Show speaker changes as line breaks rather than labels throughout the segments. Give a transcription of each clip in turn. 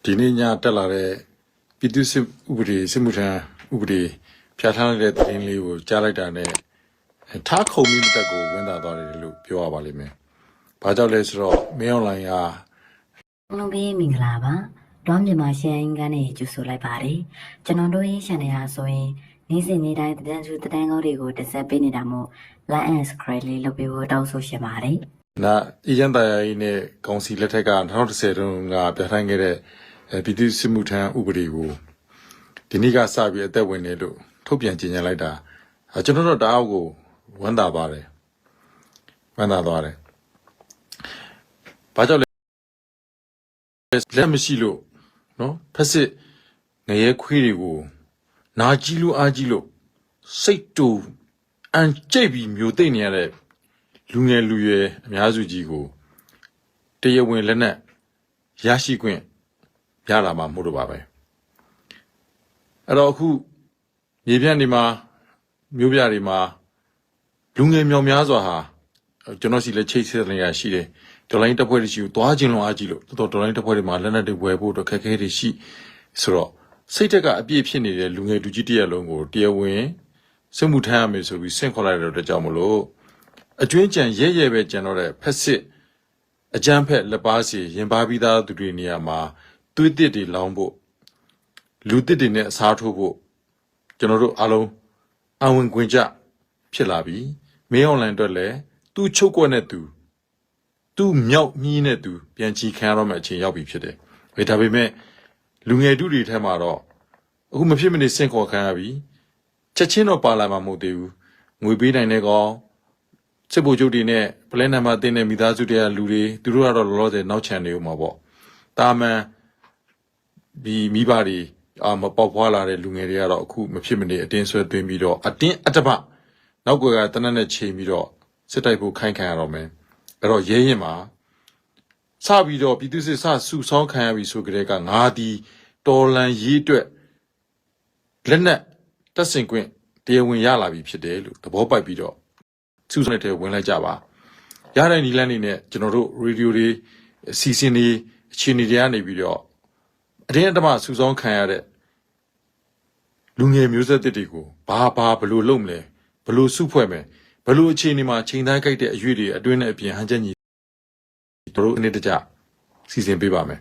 ဒီနေ့ညတက်လာတဲ့ပြည်သူ့စစ်ဥပဒေစစ်မှုထမ်းဥပဒေဖြတ်ထားတဲ့သတင်းလေးကိုကြားလိုက်တာနဲ့ထားခုံမိမတက်ကိုဝင်လာသွားတယ်လို့ပြောရပါလိမ့်မယ်။ဘာကြောင့်လဲဆိုတော့မင်းအွန်လိုင်းက
လုံးပေးမင်္ဂလာပါ။တောမြန်မာရှန်ကနေကြိုဆိုလိုက်ပါတယ်။ကျွန်တော်တို့ရဲ့ channel ဟာဆိုရင်နေ့စဉ်နေ့တိုင်းတန်းစုတန်းကောင်းတွေကိုတက်ဆက်ပေးနေတာမို့ like and subscribe လေးလုပ်ပေးဖို့တောင်းဆိုရှင်ပါတယ်
။နာအရန်တရားကြီးနဲ့ကောင်စီလက်ထက်က2010တုန်းကပြဋ္ဌာန်းခဲ့တဲ့ပြည်သူ့စစ်မှုထမ်းဥပဒေကိုဒီနေ့ကစပြီးအသက်ဝင်နေလို့ထုတ်ပြန်ကြေညာလိုက်တာကျွန်တော်တို့တအားကိုဝမ်းသာပါတယ်။ဝမ်းသာသွားတယ်။ဘာကြောင့်လဲလက်မရှိလို့နော်ဖက်စစ်ငရဲခွေးတွေကိုနာကြီးလို့အားကြီးလို့စိတ်တူအန်ကျိတ်ပြီးမျိုးသိမ့်နေရတဲ့လူငယ်လူရွယ်အများစုကြီးကိုတရားဝင်လက်နက်ရရှိခွင့်ရလာမှာမဟုတ်တော့ပါပဲအဲ့တော့အခုမြေပြန့်ဒီမှာမျိုးပြတွေမှာလူငယ်မြောင်များစွာဟာကျွန်တော်စီလက်ချိတ်ဆက်နေရရှိတယ်ဒေါ်လာတပ်ဖွဲ့တွေရှိကိုသွားခြင်းလုံးအားကြီးလို့တော်ဒေါ်လာတပ်ဖွဲ့တွေမှာလက်နက်တွေဝယ်ဖို့တော့ခက်ခဲတွေရှိဆိုတော့စိတ်တက်ကအပြည့်ဖြစ်နေတဲ့လူငယ်လူကြီးတရက်လုံးကိုတရားဝင်စစ်မှုထမ်းရမယ်ဆိုပြီးဆင့်ခေါ်လိုက်တဲ့ကြောင့်မလို့အကျွင်းကြံရဲပဲကျန်တော့တဲ့ဖက်စစ်အကြမ်းဖက်လက်ပါစီရင်ပါပြီးသားသူတွေနေရာမှာသွေးတစ်တွေလောင်းဖို့လူတစ်တွေနဲ့အစားထိုးဖို့ကျွန်တော်တို့အားလုံးအဝင်ခွင့်ကြဖြစ်လာပြီမင်းအွန်လိုင်းအတွက်လည်းသူ့ချုပ်ကွက်နဲ့သူမြောက်မြီးနဲ့သူပြန်ချီခံရတော့မှအချိန်ရောက်ပြီဖြစ်တယ်။ဒါပေမဲ့လူငယ်တူတွေထဲမှာတော့အခုမဖြစ်မနေစင့်ခေါ်ခံရပြီချက်ချင်းတော့ပါလာမှာမဟုတ်သေးဘူး။ငွေပေးနိုင်တဲ့ကောင်စစ်ဗိုလ်ချုပ်တွေနဲ့ပလဲနံပါတ်တင်တဲ့မိသားစုတွေကလူတွေသူတို့ကတော့လောလောဆယ်နောက်ချန်နေဦးမှာပေါ့။တာမန်ဒီမိဘတွေမပေါက်ဖွာလာတဲ့လူငယ်တွေကတော့အခုမဖြစ်မနေအတင်းဆွဲသွင်းပြီးတော့အတင်းအတပနောက်ကွယ်ကတနက်နဲ့ချိန်ပြီးတော့စစ်တိုက်ဖို့ခိုင်းခံရတော့မယ်အဲ့တော့ရဲရင်မှာစပြီးတော့ပြည်သူစစ်စစုဆောင်းခံရပြီဆိုကြတဲ့ကငါဒီတော်လန်ရေးအတွက်လက်နက်တပ်ဆင်ခွင့်တရားဝင်ရလာပြီဖြစ်တယ်လို့သဘောပိုက်ပြီးတော့စုဆောင်းတဲ့ဝင်လိုက်ကြပါရတဲ့နီလန်းနေနဲ့ကျွန်တော်တို့ရေဒီယိုတွေစီစဉ်တွေအခြေအနေတွေကနေပြီးတော့အတင်းအဓမ္မစုဆောင်းခံရတဲ့လူငယ်မျိုးဆက်တွေကိုဘာဘလို့လုပ်မလဲဘလို့စုဖွဲ့မယ်ဘလို့အခြေအနေမှာချိန်သားကြိုက်တဲ့အရွေတွေအတွင်းနဲ့အပြင်ဟန်ချက်ညီတို့အနေတကျစီစဉ်ပေးပါမယ်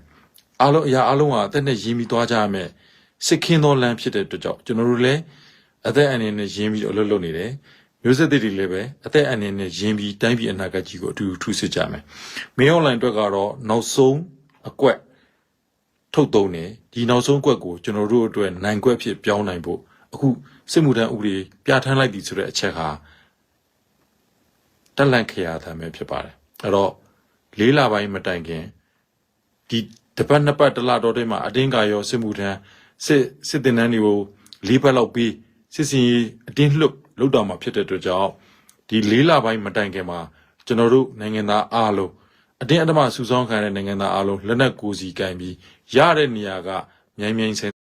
အားလုံးအရာအားလုံးဟာအသက်နဲ့ရင်းပြီးသွားကြရမယ်စစ်ခင်းသောလမ်းဖြစ်တဲ့အတွက်ကြောင့်ကျွန်တော်တို့လည်းအသက်အန္တရာယ်နဲ့ရင်းပြီးအလုပ်လုပ်နေတယ်မျိုးဆက်တွေလည်းပဲအသက်အန္တရာယ်နဲ့ရင်းပြီးတိုင်းပြည်အနာဂတ်ကြီးကိုအတူတူထူးစစ်ကြမယ်မင်းအွန်လိုင်းအတွက်ကတော့နောက်ဆုံးအကွက်ထုတ်သုံးတယ်ဒီနောက်ဆုံးကွက်ကိုကျွန်တော်တို့အတွက်နိုင်ကွက်ဖြစ်ပြောင်းနိုင်ဖို့အခုစစ်မှုထမ်းဥပဒေပြဋ္ဌာန်းလိုက်ပြီဆိုတဲ့အချက်ဟာတက်လန့်ခရတာပဲဖြစ်ပါတယ်အဲ့တော့၄လပိုင်းမတိုင်ခင်ဒီတပတ်နှစ်ပတ်တလတော်တဲ့မှာအတင်းကာရောစစ်မှုထမ်းစစ်တင်တန်းတွေကို၄ပတ်လောက်ပြီးစစ်စင်အတင်းလှုပ်လောက်တော်မှာဖြစ်တဲ့အတွက်ကြောင့်ဒီ၄လပိုင်းမတိုင်ခင်မှာကျွန်တော်တို့နိုင်ငံသားအားလုံးအတင်းအဓမ္မစုဆောင်းခံတဲ့နိုင်ငံသားအားလုံးလက်နက်ကိုစီကင်ပြီးရတဲ့နေရာကမြိုင်ဆိုင်